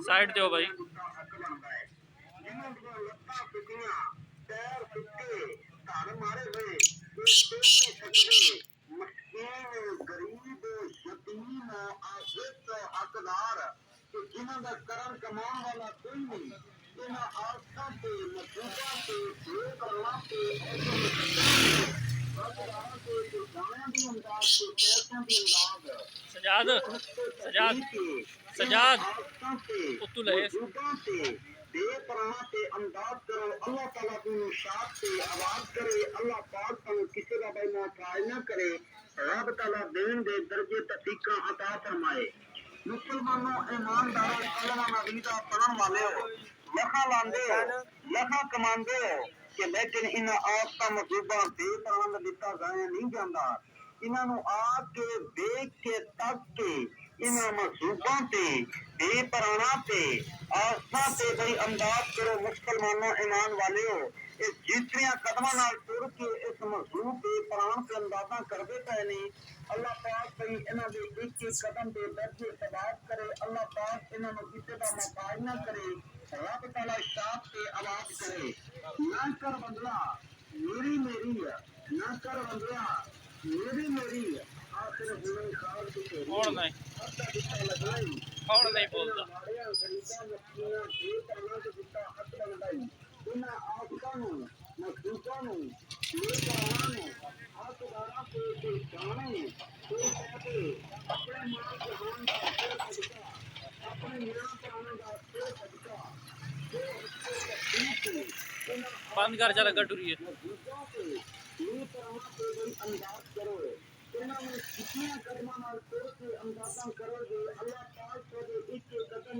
Side दो भाई। जिन्हों का करम कमाने वाला कोई नहीं, इन्होंने आस्था से मजबूता से करना से सजाद सजाद सजाद उत्तू ले अंदाज करो। अल्लाह ताला की निशात से आवाज करे। अल्लाह पाक तनु किसी का भाई मोहताज न करे। रब ताला देन दे दर्जे तफीका अता फरमाए। मुसलमानों ईमानदारों कलमा नबीदा पढ़न वाले हो, लखा लांदे हो, लखा कमांदे हो कि लेकिन इन आदत मजूबा बेतरान दिता गाया नहीं जाता। इन्हों आके देख के तक के इन मजूबा से बेपराना से आस्था से भाई अंदाज करो। मुसलमानों ईमान वाले हो, इस जिसरिया कदम तुर के इस मजलूम के प्राण से अंदाजा करते पे नहीं। अल्लाह पाक भाई इन्हों के एक एक कदम के दर्जे तबाद करे। अल्लाह पाक इन्होंने किसी का मोहताज न करे। रब ताला शाप से आवाज करे। ना कर बदला मेरी मेरी है, ना कर बदला मेरी मेरी है। आखिर हुए साल की तेरी और नहीं हत्ता दिता लगाई और नहीं बोलता। माड़िया गरीबा मछलियां बेपरवाह के दिता हथ लगाई। इन्हां आफतां नूं मखलूकां नूं बेपरवाह नूं हकदारां ते जाने ते कहते अपने माल जहान दा सिर सदका, अपने निया प्राणों दा सिर सदका। जो उसके तकलीफ से इन्हां बंद कर चला गटूरी मखलूकां ते बेपरवाह ते अंदाज करो। इन्होंने कितने कदमां नाल तुर के अंदाजा करो